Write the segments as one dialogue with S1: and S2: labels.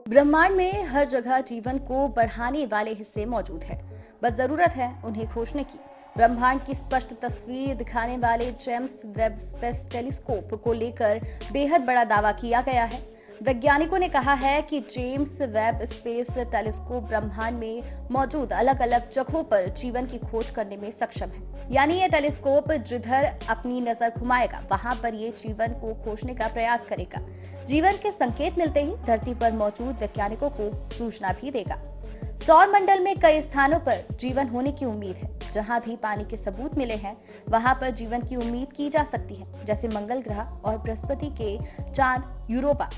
S1: ब्रह्मांड में हर जगह जीवन को बढ़ाने वाले हिस्से मौजूद हैं। बस जरूरत है उन्हें खोजने की। ब्रह्मांड की स्पष्ट तस्वीर दिखाने वाले जेम्स वेब स्पेस टेलीस्कोप को लेकर बेहद बड़ा दावा किया गया है। वैज्ञानिकों ने कहा है कि जेम्स वेब स्पेस टेलीस्कोप ब्रह्मांड में मौजूद अलग अलग जगहों पर जीवन की खोज करने में सक्षम है। यानी यह टेलीस्कोप जिधर अपनी नजर घुमाएगा वहां पर ये जीवन को खोजने का प्रयास करेगा। जीवन के संकेत मिलते ही धरती पर मौजूद वैज्ञानिकों को सूचना भी देगा। सौर मंडल में कई स्थानों पर जीवन होने की उम्मीद है। जहां भी पानी के सबूत मिले हैं वहां पर जीवन की उम्मीद की जा सकती है, जैसे मंगल ग्रह और बृहस्पति के चांद यूरोपा।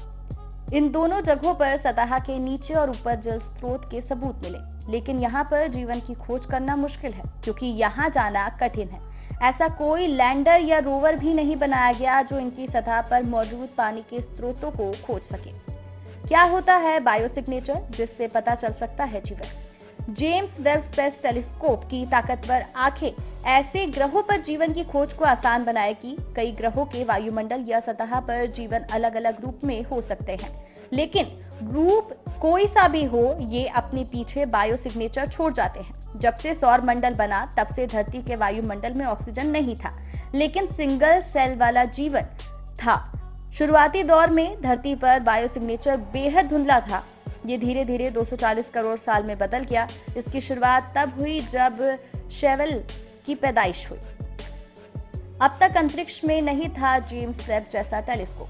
S1: इन दोनों जगहों पर सतह के नीचे और ऊपर जल स्रोत के सबूत मिले, लेकिन यहाँ पर जीवन की खोज करना मुश्किल है क्योंकि यहाँ जाना कठिन है। ऐसा कोई लैंडर या रोवर भी नहीं बनाया गया जो इनकी सतह पर मौजूद पानी के स्रोतों को खोज सके। क्या होता है बायोसिग्नेचर जिससे पता चल सकता है जीवन? जेम्स वेब स्पेस टेलीस्कोप की ताकतवर आंखें ऐसे ग्रहों पर जीवन की खोज को आसान बनाएगी। कई ग्रहों के वायुमंडल या सतह पर जीवन अलग अलग रूप में हो सकते हैं, लेकिन रूप कोई सा भी हो ये अपने पीछे बायोसिग्नेचर छोड़ जाते हैं। जब से सौर मंडल बना तब से धरती के वायुमंडल में ऑक्सीजन नहीं था, लेकिन सिंगल सेल वाला जीवन था। शुरुआती दौर में धरती पर बायोसिग्नेचर बेहद धुंधला था। ये धीरे धीरे 240 करोड़ साल में बदल गया। इसकी शुरुआत तब हुई जब शेवल की पैदाइश हुई। अब तक अंतरिक्ष में नहीं था जेम्स वेब जैसा टेलीस्कोप।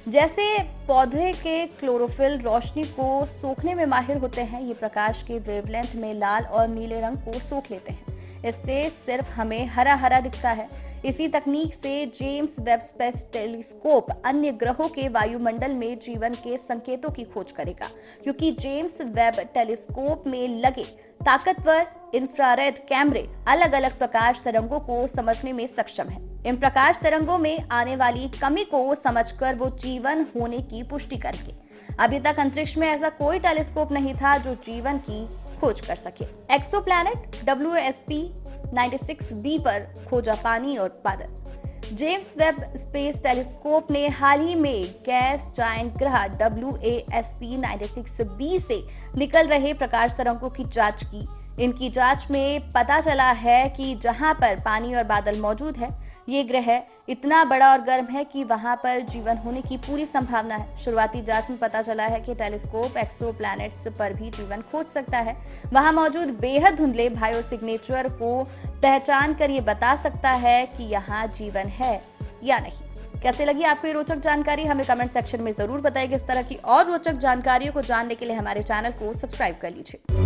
S1: जैसे पौधे के क्लोरोफिल रोशनी को सोखने में माहिर होते हैं, ये प्रकाश के वेवलेंथ में लाल और नीले रंग को सोख लेते हैं। इससे सिर्फ हमें हरा हरा दिखता है। इसी तकनीक से जेम्स वेब स्पेस टेलीस्कोप अन्य ग्रहों के वायुमंडल में जीवन के संकेतों की खोज करेगा, क्योंकि जेम्स वेब टेलीस्कोप में लगे ताकतवर इंफ्रारेड कैमरे अलग अलग प्रकाश तरंगों को समझने में सक्षम है। इन प्रकाश तरंगों में आने वाली कमी को समझकर वो जीवन होने की पुष्टि करेंगे। अभी तक अंतरिक्ष में ऐसा कोई टेलीस्कोप नहीं था जो जीवन की खोज कर सके। एक्सोप्लैनेट WSP-96b पर खोजा पानी और बादल। जेम्स वेब स्पेस टेलीस्कोप ने हाल ही में गैस जायंट ग्रह WASP-96b से निकल रहे प्रकाश तरंगों की जांच की। इनकी जांच में पता चला है कि जहां पर पानी और बादल मौजूद है, ये ग्रह इतना बड़ा और गर्म है कि वहां पर जीवन होने की पूरी संभावना है। शुरुआती जांच में पता चला है कि टेलीस्कोप एक्सोप्लैनेट्स पर भी जीवन खोज सकता है। वहां मौजूद बेहद धुंधले बायोसिग्नेचर को पहचान कर ये बता सकता है कि यहाँ जीवन है या नहीं। कैसे लगी आपको ये रोचक जानकारी? हमें कमेंट सेक्शन में जरूर बताइए। इस तरह की और रोचक जानकारियों को जानने के लिए हमारे चैनल को सब्सक्राइब कर लीजिए।